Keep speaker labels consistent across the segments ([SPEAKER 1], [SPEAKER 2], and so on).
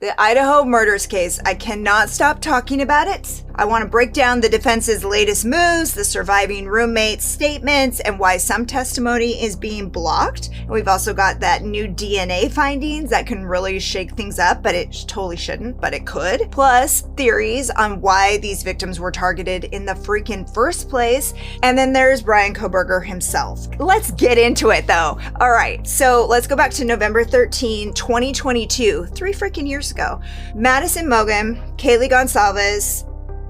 [SPEAKER 1] The Idaho murders case. I cannot stop talking about it. I want to break down the defense's latest moves, the surviving roommate's statements, and why some testimony is being blocked. And we've also got that new DNA findings that can really shake things up, but it totally shouldn't, but it could. Plus, theories on why these victims were targeted in the freaking first place. And then there's Bryan Kohberger himself. Let's get into it though. All right, so let's go back to November 13, 2022, 3 freaking years ago. Madison Mogan, Kaylee Gonsalves,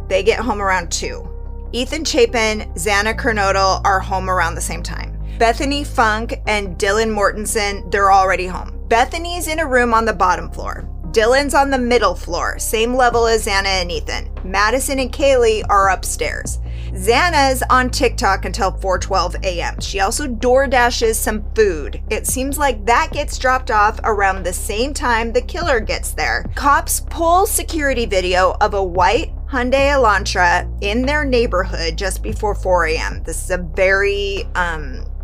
[SPEAKER 1] they get home around 2. Ethan Chapin, Xana Kernodle are home around the same time. Bethany Funk and Dylan Mortensen, they're already home. Bethany's in a room on the bottom floor. Dylan's on the middle floor, same level as Xana and Ethan. Madison and Kaylee are upstairs. Xana's on TikTok until 4:12 a.m. She also door dashes some food. It seems like that gets dropped off around the same time the killer gets there. Cops pull security video of a white Hyundai Elantra in their neighborhood just before 4 a.m. This is a very,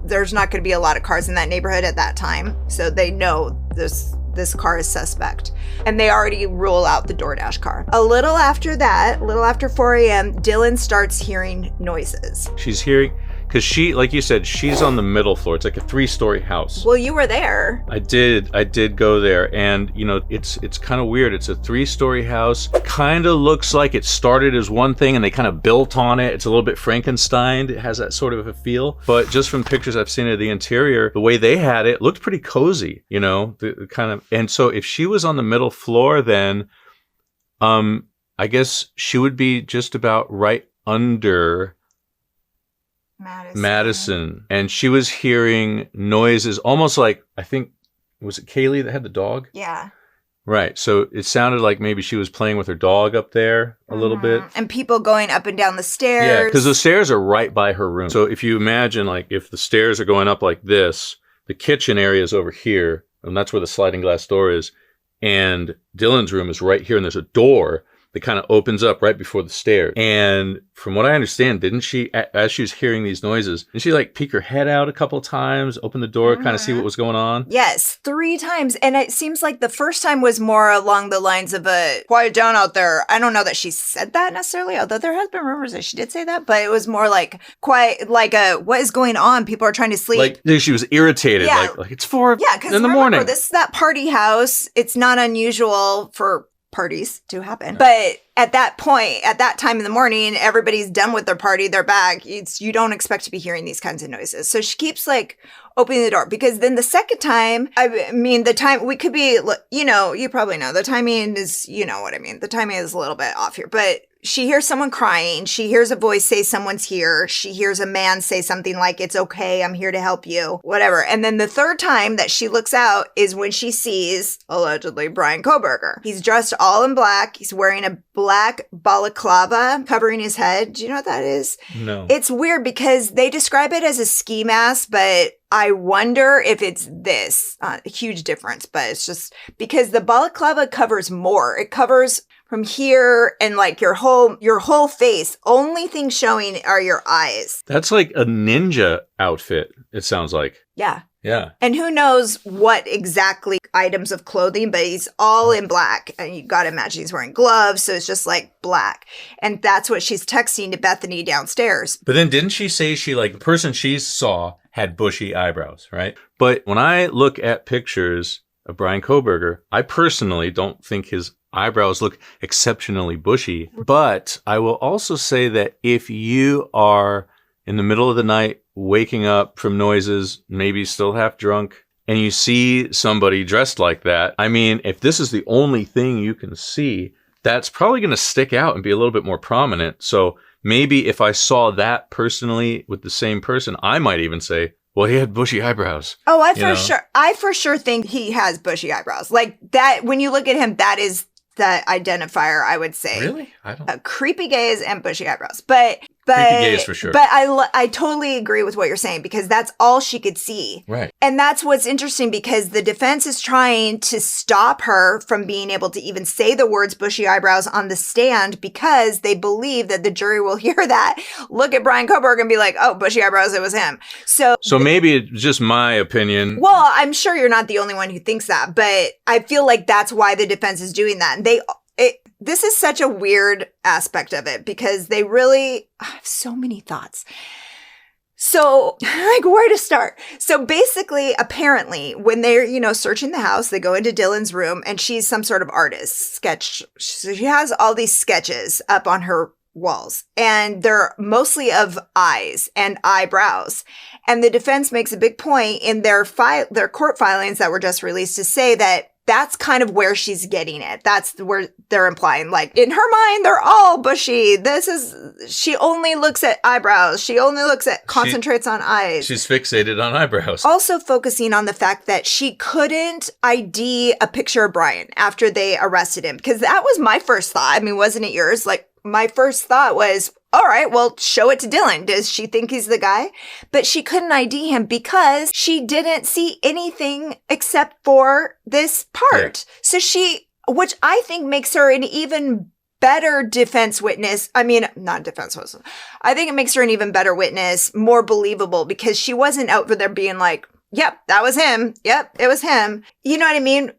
[SPEAKER 1] there's not going to be a lot of cars in that neighborhood at that time, so they know this car is suspect. And they already rule out the DoorDash car. A little after that, a little after 4 a.m., Dylan starts hearing noises.
[SPEAKER 2] She's hearing, because she, like you said, she's on the middle floor. It's like a 3-story house.
[SPEAKER 1] Well, you were there.
[SPEAKER 2] I did go there. And, you know, it's kind of weird. It's a 3-story house. Kind of looks like it started as one thing and they kind of built on it. It's a little bit Frankenstein. It has that sort of a feel. But just from pictures I've seen of the interior, the way they had it looked pretty cozy, you know, the kind of. And so if she was on the middle floor, then I guess she would be just about right under Madison. And she was hearing noises almost like, I think, was it Kaylee that had the dog?
[SPEAKER 1] Yeah.
[SPEAKER 2] Right. So it sounded like maybe she was playing with her dog up there a little bit.
[SPEAKER 1] And people going up and down the stairs.
[SPEAKER 2] Yeah, because the stairs are right by her room. So if you imagine, like, if the stairs are going up like this, the kitchen area is over here, and that's where the sliding glass door is. And Dylan's room is right here, and there's a door that kind of opens up right before the stairs. And from what I understand, didn't she, as she was hearing these noises, didn't she like peek her head out a couple of times, open the door, kind of see what was going on?
[SPEAKER 1] Yes, 3 times. And it seems like the first time was more along the lines of a quiet down out there. I don't know that she said that necessarily, although there has been rumors that she did say that, but it was more like quiet, like a, what is going on? People are trying to sleep.
[SPEAKER 2] Like she was irritated.
[SPEAKER 1] Yeah.
[SPEAKER 2] Like it's 4 in the
[SPEAKER 1] remember,
[SPEAKER 2] morning.
[SPEAKER 1] This is that party house. It's not unusual for parties to happen. But at that point, at that time in the morning, everybody's done with their party, they're back. You don't expect to be hearing these kinds of noises. So she keeps like opening the door, because then the second time, I mean, the time, we could be, you know, you probably know the timing is, you know what I mean? The timing is a little bit off here, but she hears someone crying. She hears a voice say someone's here. She hears a man say something like, it's okay, I'm here to help you, whatever. And then the third time that she looks out is when she sees, allegedly, Bryan Kohberger. He's dressed all in black. He's wearing a black balaclava covering his head. Do you know what that is?
[SPEAKER 2] No.
[SPEAKER 1] It's weird because they describe it as a ski mask, but I wonder if it's this. A huge difference, but it's just because the balaclava covers more. It covers from here and like your whole face. Only thing showing are your eyes.
[SPEAKER 2] That's like a ninja outfit, it sounds like.
[SPEAKER 1] Yeah.
[SPEAKER 2] Yeah.
[SPEAKER 1] And who knows what exactly items of clothing, but he's all in black. And you got to imagine he's wearing gloves. So it's just like black. And that's what she's texting to Bethany downstairs.
[SPEAKER 2] But then didn't she say she, like, the person she saw had bushy eyebrows, right? But when I look at pictures of Bryan Kohberger, I personally don't think his eyebrows look exceptionally bushy. But I will also say that if you are in the middle of the night, waking up from noises, maybe still half drunk, and you see somebody dressed like that, I mean, if this is the only thing you can see, that's probably going to stick out and be a little bit more prominent. So maybe if I saw that personally with the same person, I might even say, well, he had bushy eyebrows. Oh,
[SPEAKER 1] I for sure think he has bushy eyebrows. Like that, when you look at him, that is the identifier, I would say.
[SPEAKER 2] Really? I don't.
[SPEAKER 1] Creepy gaze and bushy eyebrows. But
[SPEAKER 2] Creepy gaze for sure.
[SPEAKER 1] But I totally agree with what you're saying because that's all she could see.
[SPEAKER 2] Right.
[SPEAKER 1] And that's what's interesting because the defense is trying to stop her from being able to even say the words bushy eyebrows on the stand because they believe that the jury will hear that, look at Bryan Kohberger and be like, oh, bushy eyebrows, it was him. So
[SPEAKER 2] maybe it's just my opinion.
[SPEAKER 1] Well, I'm sure you're not the only one who thinks that, but I feel like that's why the defense is doing that. This is such a weird aspect of it because they really I have so many thoughts. So, like, where to start? So basically, apparently, when they're, searching the house, they go into Dylan's room and she's some sort of artist sketch. So she has all these sketches up on her walls and they're mostly of eyes and eyebrows. And the defense makes a big point in their court filings that were just released to say that that's kind of where she's getting it. That's where they're implying, like, in her mind, they're all bushy. She only looks at eyebrows. She only concentrates on eyes.
[SPEAKER 2] She's fixated on eyebrows.
[SPEAKER 1] Also focusing on the fact that she couldn't ID a picture of Bryan after they arrested him. Because that was my first thought. I mean, wasn't it yours? Like, my first thought was, all right, well, show it to Dylan. Does she think he's the guy? But she couldn't ID him because she didn't see anything except for this part. Yeah. So which I think makes her an even better defense witness. I mean, not defense witness. I think it makes her an even better witness, more believable because she wasn't out there being like, yep, that was him. Yep, it was him. You know what I mean?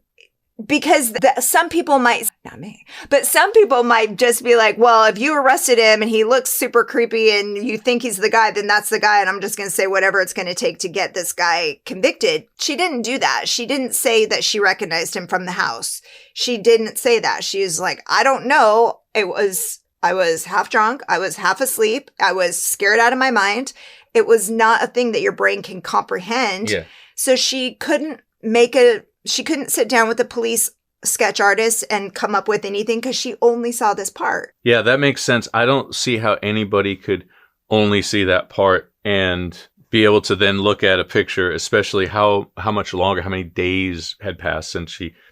[SPEAKER 1] Because some people might, not me, but some people might just be like, well, if you arrested him and he looks super creepy and you think he's the guy, then that's the guy. And I'm just going to say whatever it's going to take to get this guy convicted. She didn't do that. She didn't say that she recognized him from the house. She didn't say that. She was like, I don't know. I was half drunk. I was half asleep. I was scared out of my mind. It was not a thing that your brain can comprehend. Yeah. So she couldn't sit down with the police sketch artist and come up with anything because she only saw this part.
[SPEAKER 2] Yeah, that makes sense. I don't see how anybody could only see that part and be able to then look at a picture, especially how much longer, how many days had passed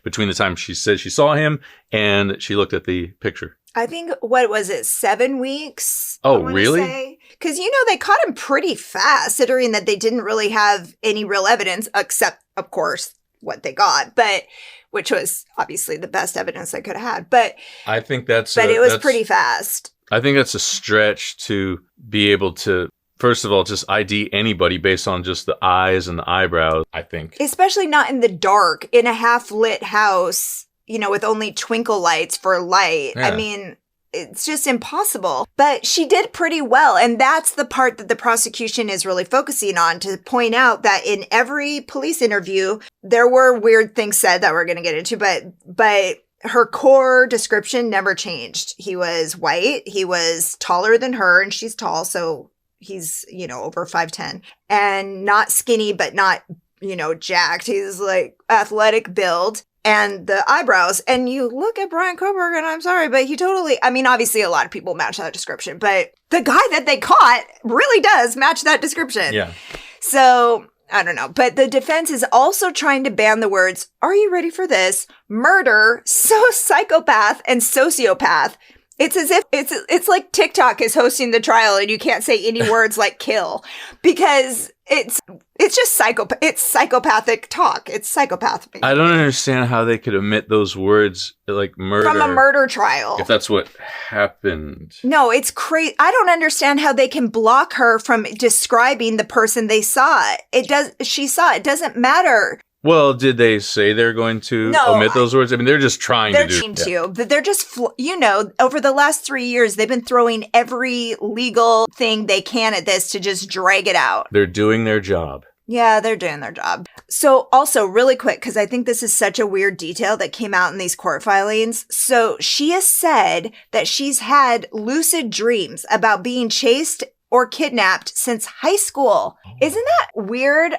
[SPEAKER 2] between the time she said she saw him and she looked at the picture.
[SPEAKER 1] I think, what was it, 7 weeks?
[SPEAKER 2] Oh, really?
[SPEAKER 1] Because, they caught him pretty fast, considering that they didn't really have any real evidence, except, of course, what they got, but which was obviously the best evidence they could have had. But
[SPEAKER 2] I think it was
[SPEAKER 1] pretty fast.
[SPEAKER 2] I think that's a stretch to be able to, first of all, just ID anybody based on just the eyes and the eyebrows, I think.
[SPEAKER 1] Especially not in the dark, in a half-lit house, with only twinkle lights for light. Yeah. I mean, it's just impossible. But she did pretty well. And that's the part that the prosecution is really focusing on, to point out that in every police interview, there were weird things said that we're going to get into, but her core description never changed. He was white. He was taller than her, and she's tall. So he's, over 5'10", and not skinny, but not, jacked. He's like athletic build. And the eyebrows, and you look at Bryan Kohberger, and I'm sorry, but he totally, obviously a lot of people match that description, but the guy that they caught really does match that description.
[SPEAKER 2] Yeah.
[SPEAKER 1] So, I don't know. But the defense is also trying to ban the words, are you ready for this? Murder, psychopath, and sociopath. It's as if it's like TikTok is hosting the trial and you can't say any words like kill, because it's just it's psychopathic talk. It's psychopath.
[SPEAKER 2] I don't understand how they could omit those words like murder
[SPEAKER 1] from a murder trial.
[SPEAKER 2] If that's what happened.
[SPEAKER 1] No, it's crazy. I don't understand how they can block her from describing the person they saw. She saw it. Doesn't matter.
[SPEAKER 2] Well, did they say they're going to omit those words? I mean, they're just trying to do.
[SPEAKER 1] But they're just, over the last 3 years, they've been throwing every legal thing they can at this to just drag it out.
[SPEAKER 2] They're doing their job.
[SPEAKER 1] Yeah, they're doing their job. So also really quick, because I think this is such a weird detail that came out in these court filings. So she has said that she's had lucid dreams about being chased or kidnapped since high school. Isn't that weird?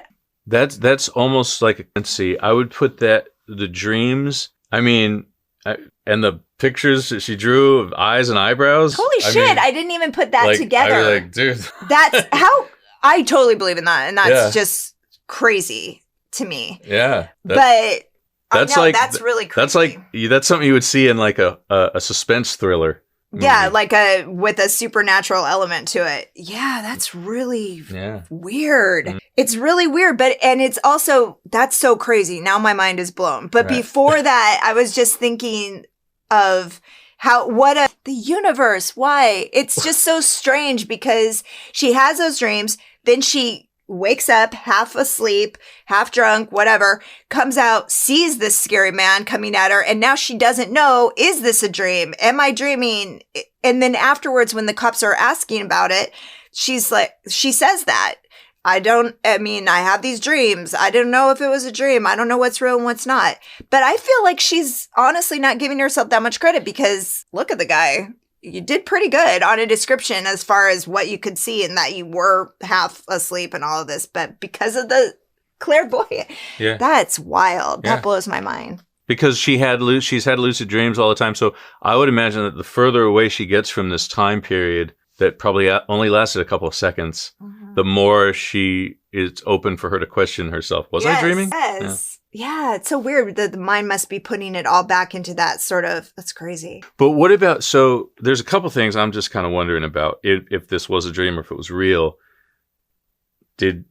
[SPEAKER 2] That's almost like, let's see, I would put that, the dreams, and the pictures that she drew of eyes and eyebrows.
[SPEAKER 1] Holy shit, I didn't even put that together.
[SPEAKER 2] I was like, dude.
[SPEAKER 1] That's how, I totally believe in that. And that's just crazy to me.
[SPEAKER 2] Yeah.
[SPEAKER 1] That's really crazy.
[SPEAKER 2] That's something you would see in like a suspense thriller.
[SPEAKER 1] Yeah, like with a supernatural element to it. Yeah, that's really weird. Mm. It's really weird, and it's also, that's so crazy. Now my mind is blown. But before that, I was just thinking of the universe, why? It's just so strange because she has those dreams, then she wakes up half asleep, half drunk, whatever, comes out, sees this scary man coming at her, and now she doesn't know, is this a dream? Am I dreaming? And then afterwards, when the cops are asking about it, she says that. I have these dreams. I don't know if it was a dream. I don't know what's real and what's not. But I feel like she's honestly not giving herself that much credit because look at the guy. You did pretty good on a description as far as what you could see and that you were half asleep and all of this. But because of the clairvoyant, that's wild. That blows my mind.
[SPEAKER 2] Because she's had lucid dreams all the time. So I would imagine that the further away she gets from this time period that probably only lasted a couple of seconds, the more it's open for her to question herself. Was I dreaming?
[SPEAKER 1] Yes. Yeah, it's so weird that the mind must be putting it all back into that sort of, that's crazy.
[SPEAKER 2] But what about, so there's a couple things I'm just kind of wondering about if this was a dream or if it was real. Did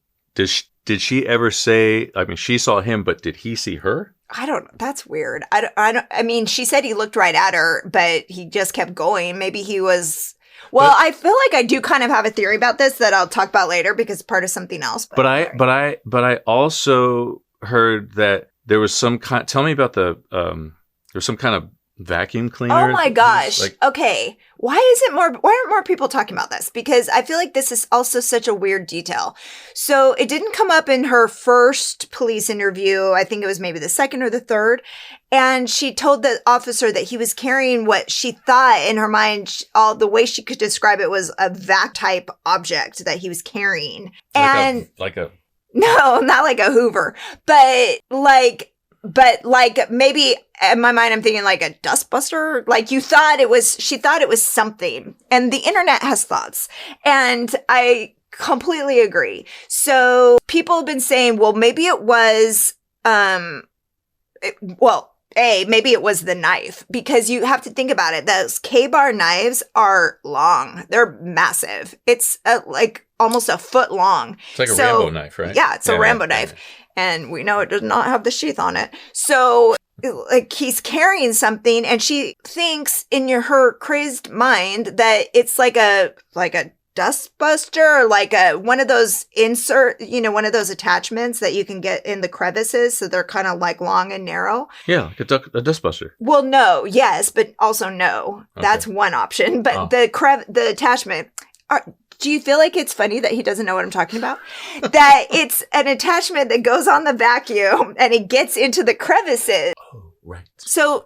[SPEAKER 2] she ever say, I mean, she saw him, but did he see her?
[SPEAKER 1] I don't know. That's weird. I mean, she said he looked right at her, but he just kept going. Maybe he was... Well, I feel like I do kind of have a theory about this that I'll talk about later because it's part of something else.
[SPEAKER 2] But I also heard that there was some kind. Tell me about there's some kind of vacuum cleaner.
[SPEAKER 1] Oh my gosh. Okay. Why aren't more people talking about this? Because I feel like this is also such a weird detail. So it didn't come up in her first police interview. I think it was maybe the second or the third. And she told the officer that he was carrying what she thought in her mind, the way she could describe it was a vac type object that he was carrying. No, not like a Hoover, but maybe in my mind, I'm thinking like a dustbuster. Like she thought it was something, and the internet has thoughts, and I completely agree. So people have been saying, well, maybe it was, maybe it was the knife, because you have to think about it. Those K-bar knives are long. They're massive. It's like almost a foot long.
[SPEAKER 2] It's like a Rambo knife, right?
[SPEAKER 1] Yeah, it's a Rambo knife. And we know it does not have the sheath on it. So like he's carrying something, and she thinks in her crazed mind that it's like a dustbuster, or like one of those one of those attachments that you can get in the crevices, so they're kind of like long and narrow.
[SPEAKER 2] Yeah, like a dustbuster.
[SPEAKER 1] Well, no, yes, but also no. Okay. That's one option. But the attachment. Do you feel like it's funny that he doesn't know what I'm talking about? That it's an attachment that goes on the vacuum and it gets into the crevices.
[SPEAKER 2] Oh, right.
[SPEAKER 1] So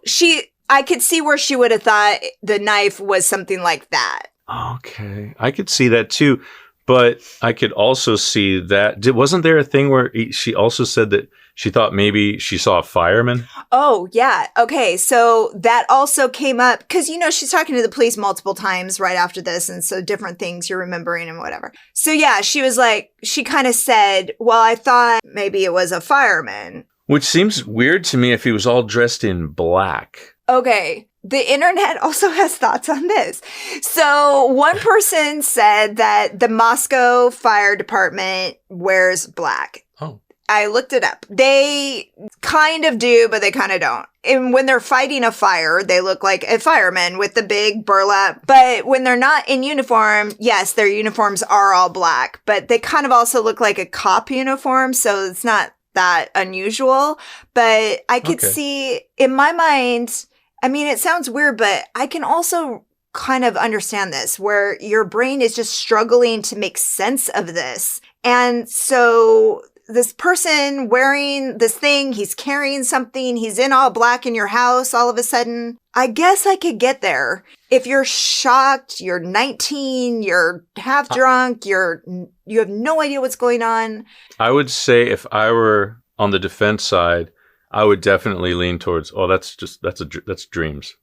[SPEAKER 1] I could see where she would have thought the knife was something like that.
[SPEAKER 2] Okay. I could see that too. But I could also see that. Wasn't there a thing where she also said that she thought maybe she saw a fireman? Oh,
[SPEAKER 1] yeah. Okay. So that also came up because, she's talking to the police multiple times right after this. And so different things you're remembering and whatever. So yeah, she kind of said, well, I thought maybe it was a fireman.
[SPEAKER 2] Which seems weird to me if he was all dressed in black.
[SPEAKER 1] Okay. The internet also has thoughts on this. So one person said that the Moscow Fire Department wears black.
[SPEAKER 2] Oh.
[SPEAKER 1] I looked it up. They kind of do, but they kind of don't. And when they're fighting a fire, they look like a fireman with the big burlap. But when they're not in uniform, yes, their uniforms are all black. But they kind of also look like a cop uniform, so it's not that unusual. But I could see, in my mind... I mean, it sounds weird, but I can also kind of understand this, where your brain is just struggling to make sense of this. And so this person wearing this thing, he's carrying something, he's in all black in your house all of a sudden. I guess I could get there. If you're shocked, you're 19, you're half drunk, you have no idea what's going on.
[SPEAKER 2] I would say if I were on the defense side, I would definitely lean towards, that's dreams.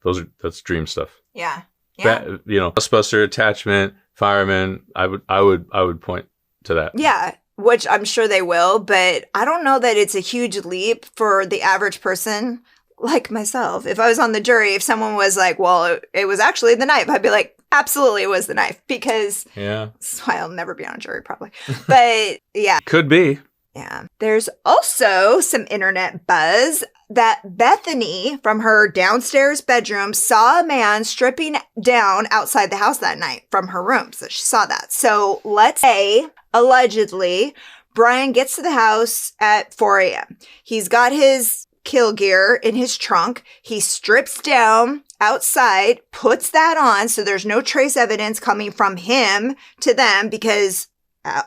[SPEAKER 2] That's dream stuff.
[SPEAKER 1] Yeah.
[SPEAKER 2] Dustbuster, attachment, fireman. I would point to that.
[SPEAKER 1] Yeah, which I'm sure they will, but I don't know that it's a huge leap for the average person. like myself, if I was on the jury, if someone was like, well, it was actually the knife, I'd be like, absolutely it was the knife, because that's why I'll never be on a jury probably. But yeah.
[SPEAKER 2] Could be.
[SPEAKER 1] Yeah. There's also some internet buzz that Bethany from her downstairs bedroom saw a man stripping down outside the house that night from her room. So she saw that. So let's say, allegedly, Bryan gets to the house at 4 a.m. He's got his kill gear in his trunk. He strips down outside, puts that on, so there's no trace evidence coming from him to them, because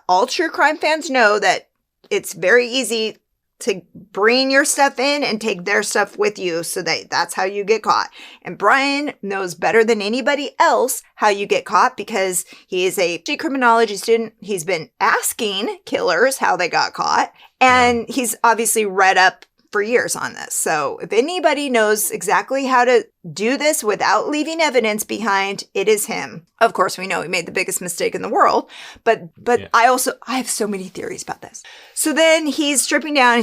[SPEAKER 1] all true crime fans know that it's very easy to bring your stuff in and take their stuff with you, so that's how you get caught. And Bryan knows better than anybody else how you get caught, because he is a criminology student. He's been asking killers how they got caught, and he's obviously read up for years on this. So if anybody knows exactly how to do this without leaving evidence behind, it is him. Of course, we know he made the biggest mistake in the world, but I have so many theories about this. So then he's stripping down,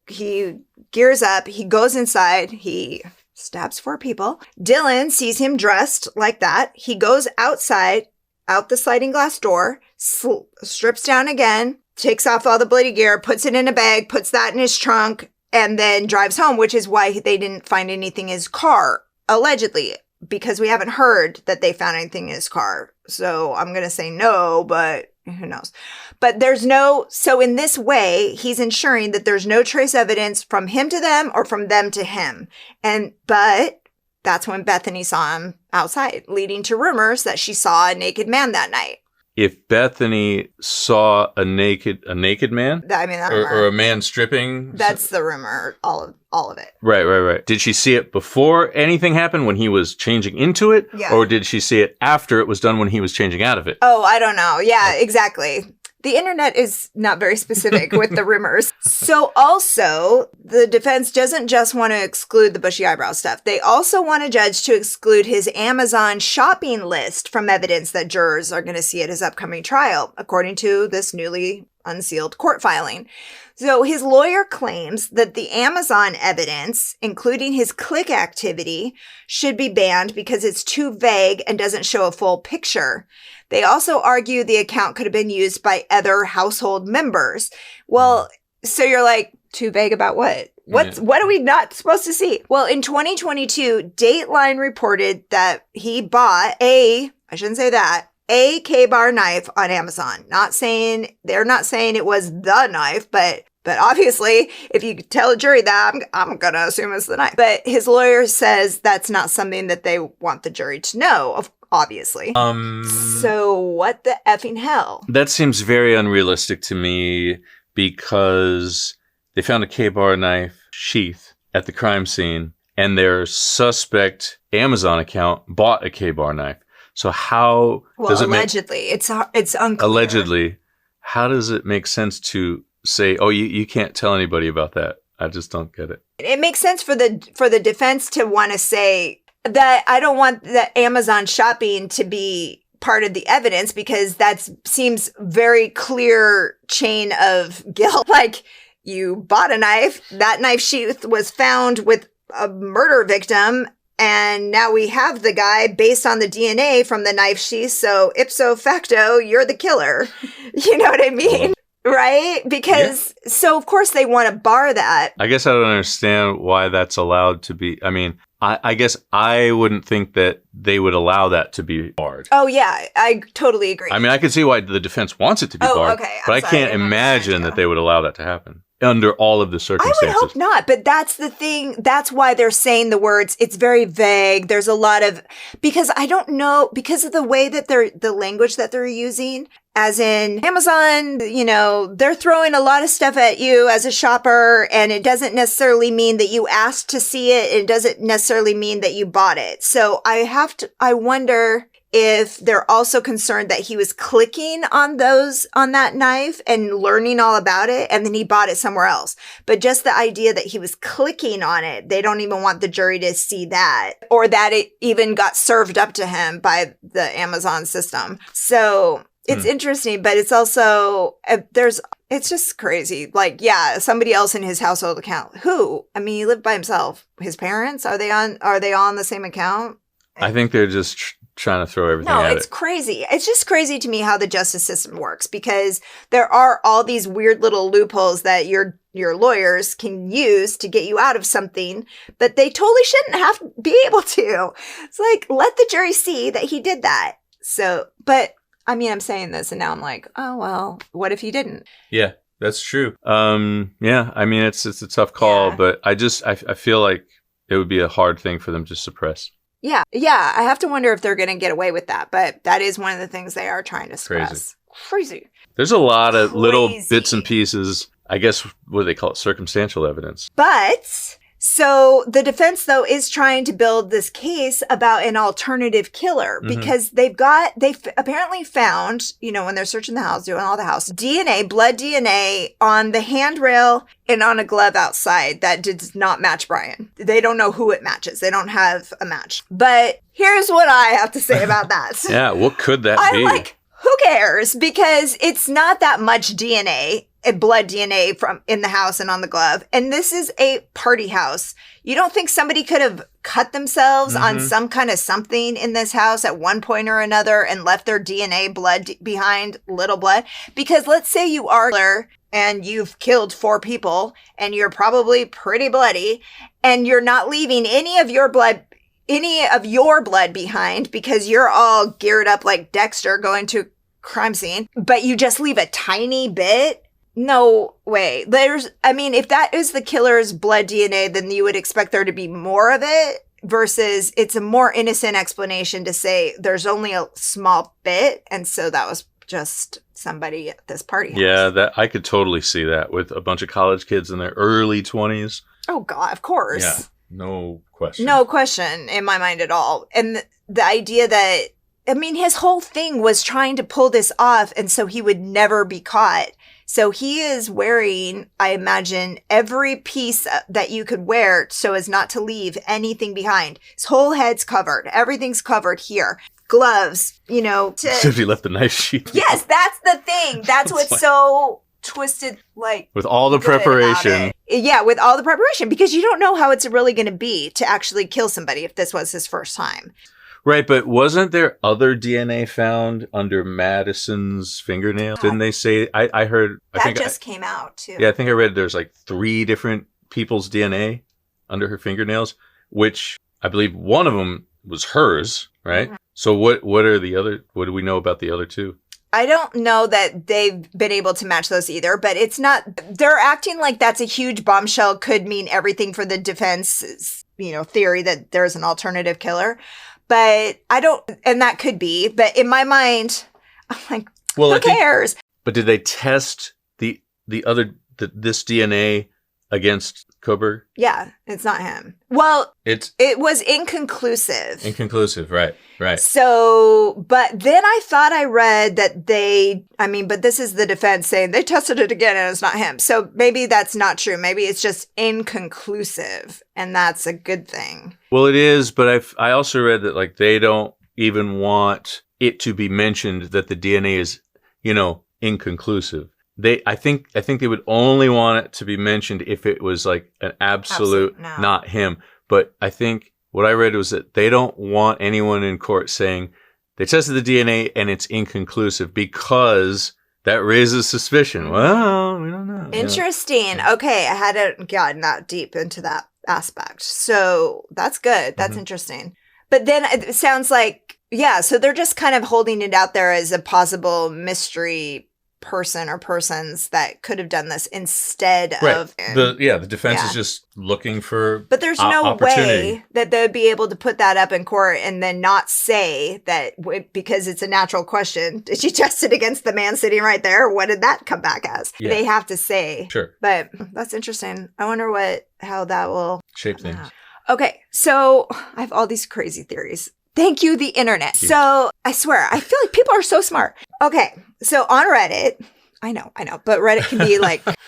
[SPEAKER 1] he gears up, he goes inside, he stabs 4 people. Dylan sees him dressed like that. He goes outside, out the sliding glass door, strips down again, takes off all the bloody gear, puts it in a bag, puts that in his trunk, and then drives home, which is why they didn't find anything in his car, allegedly, because we haven't heard that they found anything in his car. So I'm going to say no, but who knows? But so in this way, he's ensuring that there's no trace evidence from him to them or from them to him. But that's when Bethany saw him outside, leading to rumors that she saw a naked man that night.
[SPEAKER 2] If Bethany saw a naked man, or a man stripping,
[SPEAKER 1] that's the rumor. All of it.
[SPEAKER 2] Right. Did she see it before anything happened, when he was changing into it, or did she see it after it was done, when he was changing out of it?
[SPEAKER 1] Oh, I don't know. Yeah, exactly. The internet is not very specific with the rumors. So also, the defense doesn't just want to exclude the bushy eyebrow stuff. They also want a judge to exclude his Amazon shopping list from evidence that jurors are going to see at his upcoming trial, according to this newly unsealed court filing. So his lawyer claims that the Amazon evidence, including his click activity, should be banned because it's too vague and doesn't show a full picture. They also argue the account could have been used by other household members. Well, so you're like, too vague about what? What are we not supposed to see? Well, in 2022, Dateline reported that he bought a K-bar knife on Amazon. They're not saying it was the knife, but obviously, if you tell a jury that, I'm going to assume it's the knife. But his lawyer says that's not something that they want the jury to know, obviously. So what the effing hell?
[SPEAKER 2] That seems very unrealistic to me, because they found a K-bar knife sheath at the crime scene, and their suspect Amazon account bought a K-bar knife. So how does it
[SPEAKER 1] allegedly, it's unclear.
[SPEAKER 2] Allegedly, how does it make sense to say, oh, you can't tell anybody about that? I just don't get it.
[SPEAKER 1] It makes sense for the defense to want to say that I don't want the Amazon shopping to be part of the evidence, because that seems very clear chain of guilt. Like, you bought a knife, that knife sheath was found with a murder victim, and now we have the guy based on the DNA from the knife sheath, so ipso facto, you're the killer. You know what I mean? Right? Because, so of course they want to bar that.
[SPEAKER 2] I guess I don't understand why that's allowed to be. I mean, I guess I wouldn't think that they would allow that to be barred.
[SPEAKER 1] Oh, yeah. I totally agree.
[SPEAKER 2] I mean, I can see why the defense wants it to be barred.
[SPEAKER 1] Okay.
[SPEAKER 2] But I can't imagine that they would allow that to happen under all of the circumstances.
[SPEAKER 1] I would hope not, but that's the thing. That's why they're saying the words. It's very vague. There's a lot of, because I don't know, because of the way that the language that they're using, as in Amazon, you know, they're throwing a lot of stuff at you as a shopper, and it doesn't necessarily mean that you asked to see it. It doesn't necessarily mean that you bought it. So I wonder if they're also concerned that he was clicking on that knife and learning all about it, and then he bought it somewhere else. But just the idea that he was clicking on it, they don't even want the jury to see that, or that it even got served up to him by the Amazon system. So It's interesting, but it's also, it's just crazy. Like, yeah, somebody else in his household account. Who? I mean, he lived by himself. His parents? Are they on the same account?
[SPEAKER 2] I think they're just trying to throw everything at it. No,
[SPEAKER 1] it's crazy. It's just crazy to me how the justice system works, because there are all these weird little loopholes that your lawyers can use to get you out of something, but they totally shouldn't have to be able to. It's like, let the jury see that he did that. So, but I mean, I'm saying this and now I'm like, oh, well, what if he didn't?
[SPEAKER 2] Yeah, that's true. Yeah, I mean, it's a tough call, but I feel like it would be a hard thing for them to suppress.
[SPEAKER 1] Yeah. I have to wonder if they're going to get away with that, but that is one of the things they are trying to suppress. Crazy.
[SPEAKER 2] There's a lot of little bits and pieces, I guess, what do they call it? Circumstantial evidence.
[SPEAKER 1] But so the defense, though, is trying to build this case about an alternative killer because they apparently found, when they're searching the house, doing all the house, blood DNA on the handrail and on a glove outside that does not match Bryan. They don't know who it matches. They don't have a match. But here's what I have to say about that.
[SPEAKER 2] Yeah, what could that be?
[SPEAKER 1] I'm like, who cares? Because it's not that much DNA. Blood DNA from in the house and on the glove. And this is a party house. You don't think somebody could have cut themselves on some kind of something in this house at one point or another and left their DNA blood behind, little blood? Because let's say you are a killer and you've killed 4 people and you're probably pretty bloody and you're not leaving any of your blood behind because you're all geared up like Dexter going to a crime scene, but you just leave a tiny bit. No way. If that is the killer's blood DNA, then you would expect there to be more of it versus it's a more innocent explanation to say there's only a small bit. And so that was just somebody at this party house.
[SPEAKER 2] Yeah, I could totally see that with a bunch of college kids in their early 20s.
[SPEAKER 1] Oh, God, of course.
[SPEAKER 2] Yeah, no question.
[SPEAKER 1] No question in my mind at all. And the idea that, his whole thing was trying to pull this off and so he would never be caught. So he is wearing, I imagine, every piece that you could wear so as not to leave anything behind. His whole head's covered. Everything's covered here. Gloves,
[SPEAKER 2] Except he left the knife sheath.
[SPEAKER 1] Yes, that's the thing. That's what's so twisted,
[SPEAKER 2] with all the preparation.
[SPEAKER 1] Yeah, with all the preparation, because you don't know how it's really going to be to actually kill somebody if this was his first time.
[SPEAKER 2] Right, but wasn't there other DNA found under Madison's fingernail?
[SPEAKER 1] God.
[SPEAKER 2] Didn't they say? I heard.
[SPEAKER 1] That just came out, too.
[SPEAKER 2] Yeah, I think I read there's 3 different people's DNA under her fingernails, which I believe one of them was hers, right? Mm-hmm. So what are the other? What do we know about the other 2?
[SPEAKER 1] I don't know that they've been able to match those either, but it's not. They're acting like that's a huge bombshell, could mean everything for the defense's, theory that there's an alternative killer. But I don't, and that could be, but in my mind, I'm like, who cares?
[SPEAKER 2] But did they test this DNA against Kohberger?
[SPEAKER 1] Yeah, it's not him. Well, it was inconclusive.
[SPEAKER 2] Inconclusive, right.
[SPEAKER 1] So, but then I thought I read that but this is the defense saying they tested it again and it's not him. So maybe that's not true. Maybe it's just inconclusive and that's a good thing.
[SPEAKER 2] Well, it is, but I also read that they don't even want it to be mentioned that the DNA is, inconclusive. I think they would only want it to be mentioned if it was an absolute
[SPEAKER 1] no.
[SPEAKER 2] not him. But I think what I read was that they don't want anyone in court saying they tested the DNA and it's inconclusive because that raises suspicion. Well, we don't know.
[SPEAKER 1] Interesting. Yeah. Okay, I hadn't gotten that deep into that aspect. So that's good. That's interesting. But then it sounds like, so they're just kind of holding it out there as a possible mystery person or persons that could have done this instead of
[SPEAKER 2] the defense is just looking for
[SPEAKER 1] but there's no way that they'd be able to put that up in court and then not say that because it's a natural question, did you test it against the man sitting right there? What did that come back as? They have to say.
[SPEAKER 2] Sure.
[SPEAKER 1] But that's interesting. I wonder how that will
[SPEAKER 2] shape things.
[SPEAKER 1] Okay, so I have all these crazy theories. Thank you, the internet. So I swear, I feel like people are so smart. Okay, so on Reddit, I know, but Reddit can be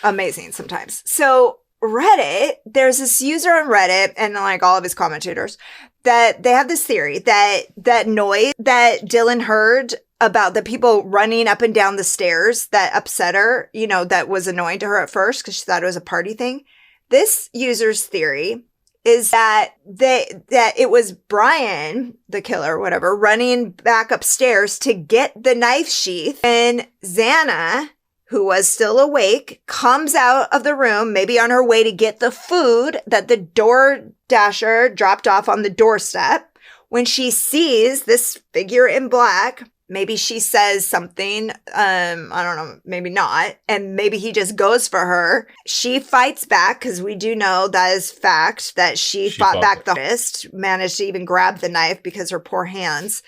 [SPEAKER 1] amazing sometimes. So Reddit, there's this user on Reddit and all of his commentators that they have this theory that noise that Dylan heard about the people running up and down the stairs that upset her, that was annoying to her at first because she thought it was a party thing. This user's theory is that it was Bryan, the killer, whatever, running back upstairs to get the knife sheath. And Xana, who was still awake, comes out of the room, maybe on her way to get the food that the door dasher dropped off on the doorstep. When she sees this figure in black, maybe she says something, I don't know, maybe not. And maybe he just goes for her. She fights back because we do know that is fact that she fought back the hardest, managed to even grab the knife because her poor hands.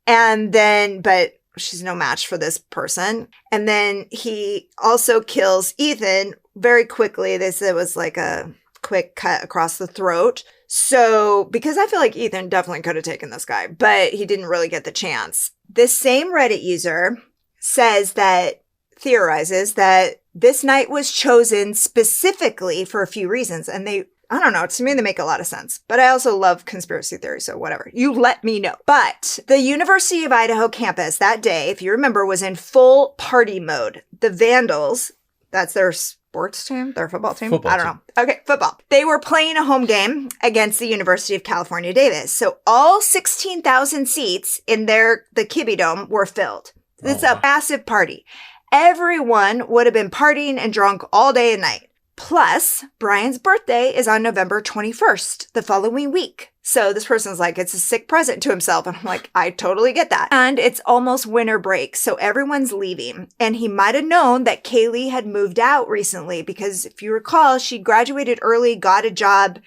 [SPEAKER 1] And then, but she's no match for this person. And then he also kills Ethan very quickly. They said it was like a quick cut across the throat. So, because I feel like Ethan definitely could have taken this guy, but he didn't really get the chance. This same Reddit user theorizes that this night was chosen specifically for a few reasons. And I don't know, to me, they make a lot of sense. But I also love conspiracy theories, so whatever. You let me know. But the University of Idaho campus that day, if you remember, was in full party mode. The Vandals, that's their sports team, their football team? I don't know. Okay, football. They were playing a home game against the University of California, Davis. So all 16,000 seats in the Kibbe Dome were filled. It's a massive party. Everyone would have been partying and drunk all day and night. Plus, Bryan's birthday is on November 21st, the following week. So this person's like, it's a sick present to himself. And I'm like, I totally get that. And it's almost winter break, so everyone's leaving. And he might have known that Kaylee had moved out recently because if you recall, she graduated early, got a job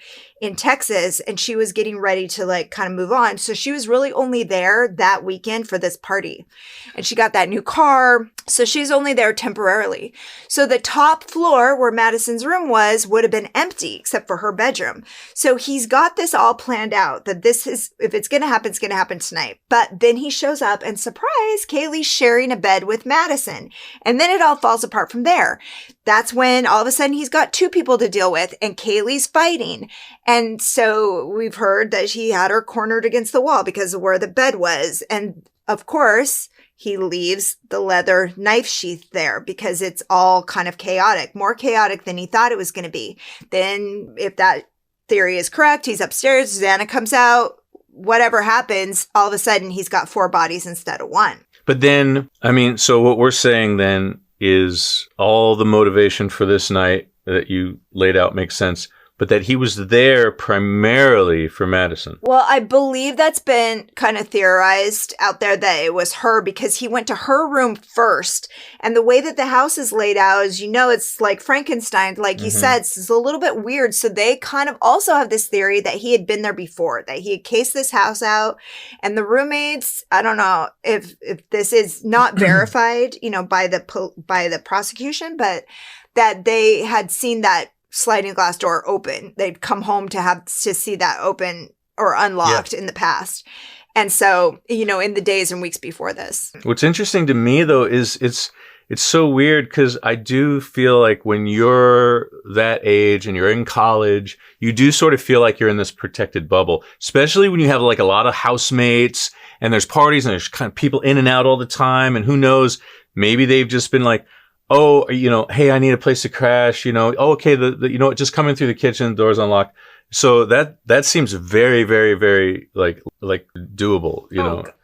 [SPEAKER 1] in Texas, and she was getting ready to kind of move on. So she was really only there that weekend for this party. And she got that new car. So she's only there temporarily. So the top floor where Madison's room would have been empty except for her bedroom. So he's got this all planned out that this is, if it's going to happen, it's going to happen tonight. But then he shows up and surprise, Kaylee's sharing a bed with Madison. And then it all falls apart from there. That's when all of a sudden he's got two people to deal with and Kaylee's fighting. And so we've heard that he had her cornered against the wall because of where the bed was. And of course, he leaves the leather knife sheath there because it's all kind of chaotic, more chaotic than he thought it was going to be. Then if that theory is correct, he's upstairs, Xana comes out, whatever happens, all of a sudden he's got 4 bodies instead of 1.
[SPEAKER 2] But then, so what we're saying then is all the motivation for this night that you laid out makes sense, but that he was there primarily for Madison. Well,
[SPEAKER 1] I believe that's been kind of theorized out there that it was her because he went to her room first. And the way that the house is laid out is, it's like Frankenstein, like you said, it's a little bit weird. So they kind of also have this theory that he had been there before, that he had cased this house out. And the roommates, I don't know if this is not verified, by the prosecution, but that they had seen that sliding glass door open. They'd come home to see that open or unlocked in the past. And so, in the days and weeks before this.
[SPEAKER 2] What's interesting to me, though, is it's so weird because I do feel like when you're that age and you're in college, you do sort of feel like you're in this protected bubble, especially when you have a lot of housemates and there's parties and there's kind of people in and out all the time. And who knows, maybe they've just been like, oh, hey, I need a place to crash, okay, just come in through the kitchen, door's unlocked. So that seems very, very, very like doable,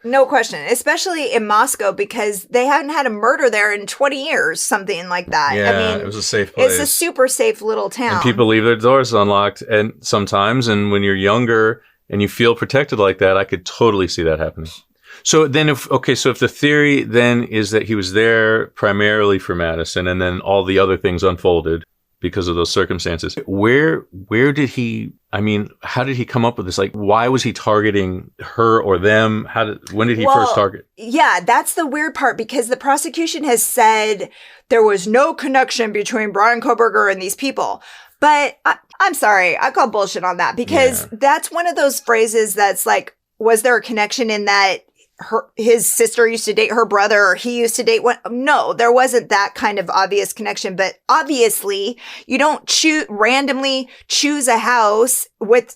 [SPEAKER 1] No question, especially in Moscow because they haven't had a murder there in 20 years, something like that.
[SPEAKER 2] Yeah, it was a safe place.
[SPEAKER 1] It's a super safe little town.
[SPEAKER 2] And people leave their doors unlocked and sometimes, and when you're younger and you feel protected like that, I could totally see that happening. So then if the theory then is that he was there primarily for Madison and then all the other things unfolded because of those circumstances, where did he, how did he come up with this? Why was he targeting her or them? When did he first target?
[SPEAKER 1] Yeah, that's the weird part because the prosecution has said there was no connection between Bryan Kohberger and these people. But I'm sorry, I call bullshit on that because that's one of those phrases that's like, was there a connection in that his sister used to date her brother or he used to date one? No, there wasn't that kind of obvious connection. But obviously, you don't randomly choose a house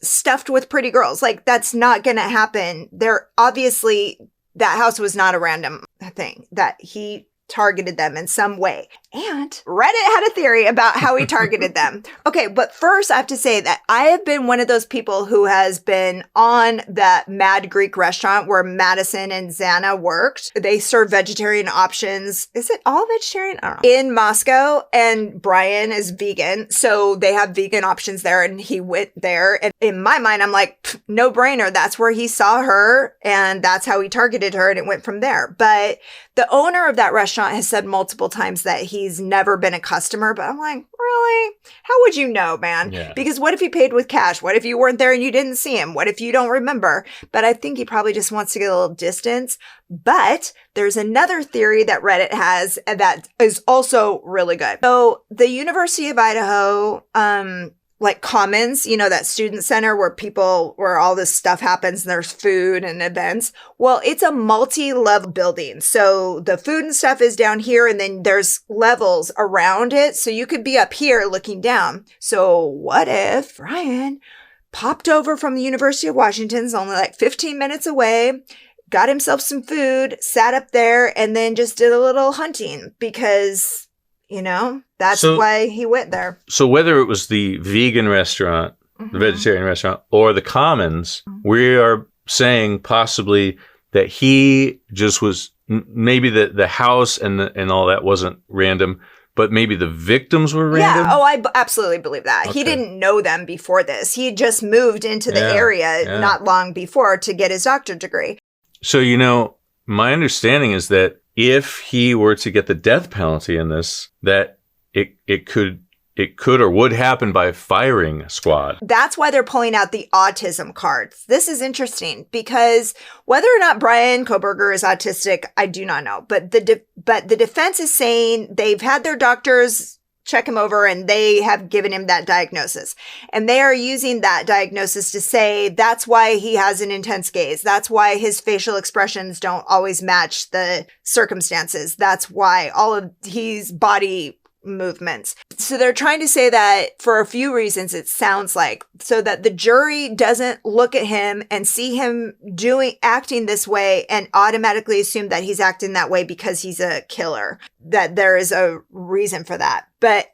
[SPEAKER 1] stuffed with pretty girls. That's not going to happen. They're obviously that house was not a random thing, that he targeted them in some way. And Reddit had a theory about how he targeted them. Okay, but first I have to say that I have been one of those people who has been on that Mad Greek restaurant where Madison and Xana worked. They serve vegetarian options. Is it all vegetarian? I don't know. In Moscow, and Bryan is vegan, so they have vegan options there, and he went there. And in my mind, I'm like, no brainer. That's where he saw her, and that's how he targeted her, and it went from there. But the owner of that restaurant has said multiple times that he's never been a customer, but I'm like, really? How would you know, man?
[SPEAKER 2] Yeah.
[SPEAKER 1] Because what if he paid with cash? What if you weren't there and you didn't see him? What if you don't remember? But I think he probably just wants to get a little distance. But there's another theory that Reddit has that is also really good. So the University of Idaho, like Commons, you know, that student center where all this stuff happens and there's food and events. Well, it's a multi-level building. So the food and stuff is down here and then there's levels around it. So you could be up here looking down. So what if Ryan popped over from the University of Washington, only like 15 minutes away, got himself some food, sat up there, and then just did a little hunting because, you know, that's why he went there.
[SPEAKER 2] So whether it was the vegan restaurant, the vegetarian restaurant, or the Commons, we are saying possibly that he just was, maybe the house and all that wasn't random, but maybe the victims were random?
[SPEAKER 1] Yeah. Oh, I absolutely believe that. Okay. He didn't know them before this. He had just moved into the area not long before to get his doctorate degree.
[SPEAKER 2] So, you know, my understanding is that if he were to get the death penalty in this, that it could or would happen by firing a squad.
[SPEAKER 1] That's why they're pulling out the autism cards. This is interesting because whether or not Bryan Kohberger is autistic, I do not know. But the defense is saying they've had their doctors check him over and they have given him that diagnosis. And they are using that diagnosis to say that's why he has an intense gaze. That's why his facial expressions don't always match the circumstances. That's why all of his body movements. So they're trying to say that for a few reasons, it sounds like, so that the jury doesn't look at him and see him acting this way and automatically assume that he's acting that way because he's a killer, that there is a reason for that.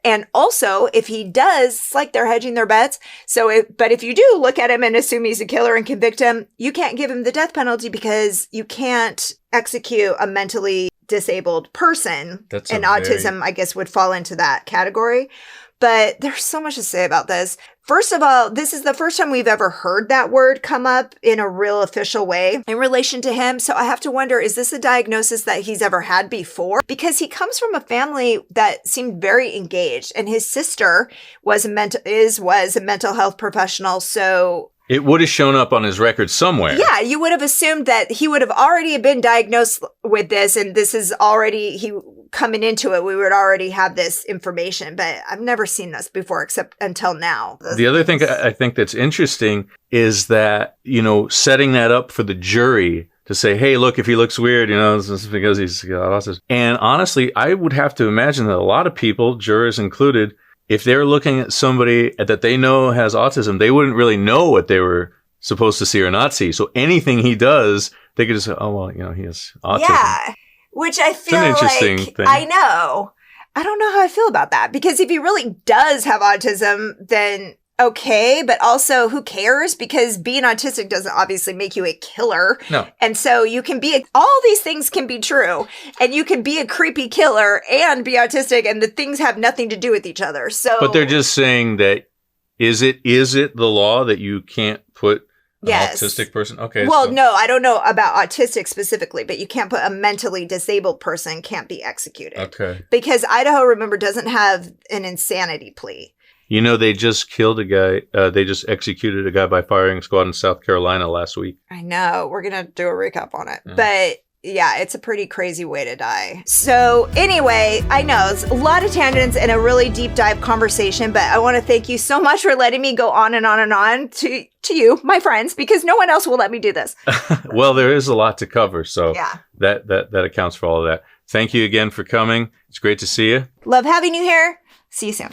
[SPEAKER 1] And also if he does, it's like they're hedging their bets. But if you do look at him and assume he's a killer and convict him, you can't give him the death penalty because you can't execute a mentally disabled person. Autism, I guess, would fall into that category. But there's so much to say about this. First of all, this is the first time we've ever heard that word come up in a real official way in relation to him. So I have to wonder, is this a diagnosis that he's ever had before? Because he comes from a family that seemed very engaged, and his sister was a mental health professional. So
[SPEAKER 2] it would have shown up on his record somewhere. Yeah,
[SPEAKER 1] you would have assumed that he would have already been diagnosed with this, and this is already, he coming into it, we would already have this information. But I've never seen this before, except until now.
[SPEAKER 2] The other thing I think that's interesting is that, you know, setting that up for the jury to say, hey, look, if he looks weird, you know, this is because he's got autism. And honestly, I would have to imagine that a lot of people, jurors included, if they're looking at somebody that they know has autism, they wouldn't really know what they were supposed to see or not see. So anything he does, they could just say, oh, well, you know, he has autism. Yeah,
[SPEAKER 1] which I feel like, thing. I know. I don't know how I feel about that. Because if he really does have autism, then okay, but also who cares? Because being autistic doesn't obviously make you a killer.
[SPEAKER 2] No.
[SPEAKER 1] And so you can be, all these things can be true. And you can be a creepy killer and be autistic, and the things have nothing to do with each other. So,
[SPEAKER 2] but they're just saying that, is it the law that you can't put an autistic person? Okay.
[SPEAKER 1] Well, no, I don't know about autistic specifically, but you can't put a mentally disabled person can't be executed.
[SPEAKER 2] Okay.
[SPEAKER 1] Because Idaho, remember, doesn't have an insanity plea.
[SPEAKER 2] You know, they just killed a guy. They just executed a guy by firing a squad in South Carolina last week.
[SPEAKER 1] I know. We're going to do a recap on it. Yeah. But yeah, it's a pretty crazy way to die. So anyway, I know it's a lot of tangents and a really deep dive conversation, but I want to thank you so much for letting me go on and on and on to you, my friends, because no one else will let me do this.
[SPEAKER 2] Well, there is a lot to cover. So yeah, that accounts for all of that. Thank you again for coming. It's great to see you.
[SPEAKER 1] Love having you here. See you soon.